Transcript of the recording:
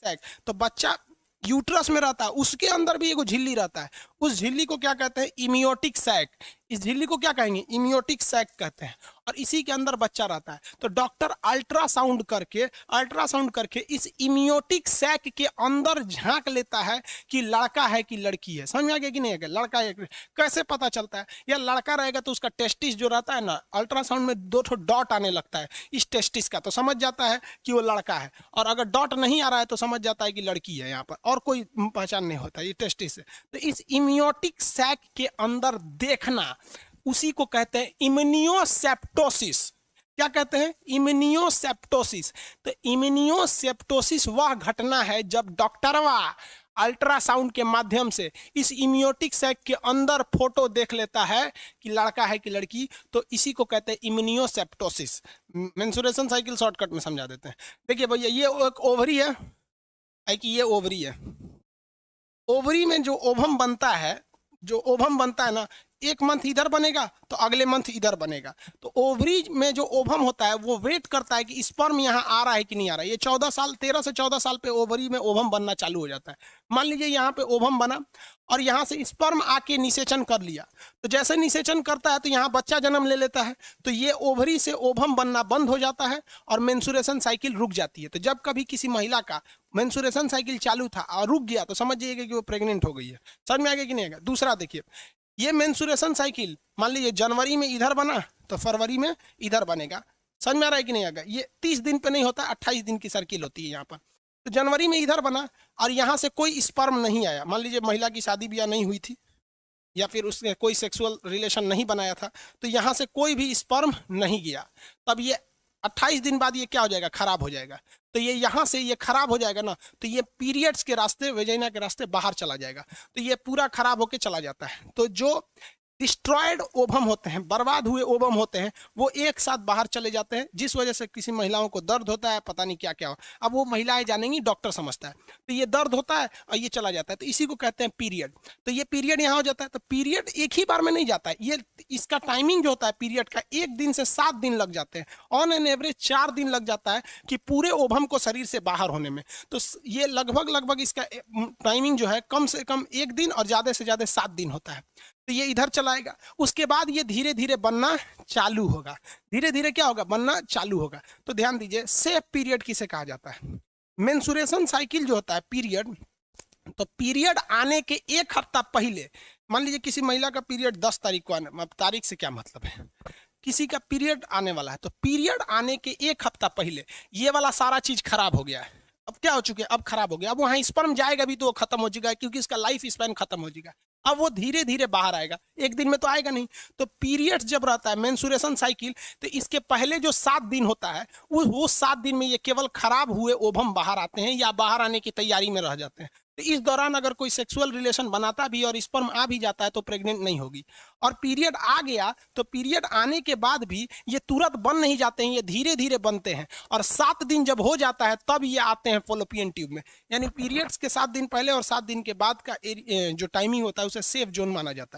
Sac, तो बच्चा uterus में रहता है, उसके अंदर भी एगो झिल्ली रहता है, उस झिल्ली को क्या कहते हैं, इमियोटिक सैक। इस झिल्ली को क्या कहेंगे, इमियोटिक सैक कहते हैं, और इसी के अंदर बच्चा रहता है। तो डॉक्टर अल्ट्रासाउंड करके इस इमियोटिक सैक के अंदर झांक लेता है कि लड़का है कि लड़की है। समझ में आ गया कि नहीं आ गया, लड़का है। कैसे पता चलता है, या लड़का रहेगा तो उसका टेस्टिस जो रहता है ना, अल्ट्रासाउंड में 2 डॉट आने लगता है इस टेस्टिस का, तो समझ जाता है कि वो लड़का है, और अगर डॉट नहीं आ रहा है तो समझ जाता है कि लड़की है। यहाँ पर और कोई पहचान नहीं होता, ये टेस्टिस है। तो इस इमियोटिक सैक के अंदर देखना, उसी को कहते हैं इम्यूनियोसेप्टोसिस। क्या कहते हैं, इम्यूनियोसेप्टोसिस। तो इम्यूनियोसेप्टोसिस वह घटना है जब डॉक्टरवा अल्ट्रासाउंड के माध्यम से इस इम्यूनियोटिक सैक के अंदर फोटो देख लेता है कि लड़का है कि लड़की, तो इसी को कहते हैं इम्यूनियोसेप्टोसिस। मेंस्ट्रुएशन साइकिल शॉर्टकट में समझा देते हैं। देखिए भैया, ये एक ओवरी है, कि ये ओवरी है। ओवरी में जो ओवम बनता है, ना, एक मंथ इधर बनेगा तो अगले मंथ इधर बनेगा। तो ओवरी में जो ओवम होता है वो वेट करता है कि स्पर्म यहाँ आ रहा है कि नहीं आ रहा है। ये 13 से 14 साल पे ओवरी में ओवम बनना चालू हो जाता है। मान लीजिए यहाँ पे ओवम बना और यहाँ से स्पर्म आके निषेचन कर लिया, तो जैसे निषेचन करता है तो यहाँ बच्चा जन्म ले लेता है, तो ये ओवरी से ओवम बनना बंद हो जाता है और मेंस्ट्रुएशन साइकिल रुक जाती है। तो जब कभी किसी महिला का मेंस्ट्रुएशन साइकिल चालू था और रुक गया तो समझ जाइएगा कि वो प्रेग्नेंट हो गई है। समझ में आ गया कि नहीं आएगा। दूसरा देखिए, ये मेंस्ट्रुएशन साइकिल मान लीजिए जनवरी में इधर बना तो फरवरी में इधर बनेगा। समझ में आ रहा है कि नहीं आएगा। ये 30 दिन पे नहीं होता, 28 दिन की सर्किल होती है यहाँ पर। तो जनवरी में इधर बना और यहाँ से कोई स्पर्म नहीं आया, मान लीजिए महिला की शादी ब्याह नहीं हुई थी या फिर उसने कोई सेक्सुअल रिलेशन नहीं बनाया था, तो यहाँ से कोई भी स्पर्म नहीं गया, तब ये 28 दिन बाद ये क्या हो जाएगा, खराब हो जाएगा। तो ये यहाँ से ये खराब हो जाएगा ना, तो ये पीरियड्स के रास्ते, वेजाइना के रास्ते बाहर चला जाएगा, तो ये पूरा खराब होके चला जाता है। तो जो डिस्ट्रॉयड ओवम होते हैं, बर्बाद हुए ओवम होते हैं, वो एक साथ बाहर चले जाते हैं, जिस वजह से किसी महिलाओं को दर्द होता है, पता नहीं क्या क्या हो। अब वो महिलाएं जानेंगी, डॉक्टर समझता है। तो ये दर्द होता है और ये चला जाता है, तो इसी को कहते हैं पीरियड। तो ये पीरियड यहाँ हो जाता है। तो पीरियड एक ही बार में नहीं जाता है, ये इसका टाइमिंग जो होता है पीरियड का 1 दिन से 7 दिन लग जाते हैं। ऑन एन एवरेज 4 दिन लग जाता है कि पूरे ओवम को शरीर से बाहर होने में। तो ये लगभग इसका टाइमिंग जो है कम से कम 1 दिन और ज़्यादा से ज़्यादा 7 दिन होता है। तो ये इधर चलाएगा, उसके बाद ये धीरे धीरे बनना चालू होगा। धीरे धीरे क्या होगा, बनना चालू होगा। तो ध्यान दीजिए, सेफ पीरियड किसे कहा जाता है। मेंस्ट्रुएशन साइकिल जो होता है पीरियड, तो पीरियड आने के 1 हफ्ता पहले, मान लीजिए किसी महिला का पीरियड 10 तारीख को आने, अब तारीख से क्या मतलब है, किसी का पीरियड आने वाला है, तो पीरियड आने के 1 हफ्ता पहले ये वाला सारा चीज खराब हो गया है। अब क्या हो चुके हैं, अब खराब हो गया। अब वहां स्पर्म जाएगा भी तो वो खत्म हो जाएगा, क्योंकि इसका लाइफ स्पैन खत्म हो जाएगा। अब वो धीरे धीरे बाहर आएगा, 1 दिन में तो आएगा नहीं। तो पीरियड्स जब रहता है मेंस्ट्रुएशन साइकिल, तो इसके पहले जो 7 दिन होता है, वो 7 दिन में ये केवल खराब हुए ओवम बाहर आते हैं या बाहर आने की तैयारी में रह जाते हैं। तो इस दौरान अगर कोई सेक्सुअल रिलेशन बनाता भी और स्पर्म आ भी जाता है तो प्रेग्नेंट नहीं होगी। और पीरियड आ गया तो पीरियड आने के बाद भी ये तुरंत बन नहीं जाते हैं, ये धीरे धीरे बनते हैं। और 7 दिन जब हो जाता है तब ये आते हैं फॉलोपियन ट्यूब में। यानी पीरियड्स के 7 दिन पहले और 7 दिन के बाद का जो टाइमिंग होता है उसे सेफ जोन माना जाता है।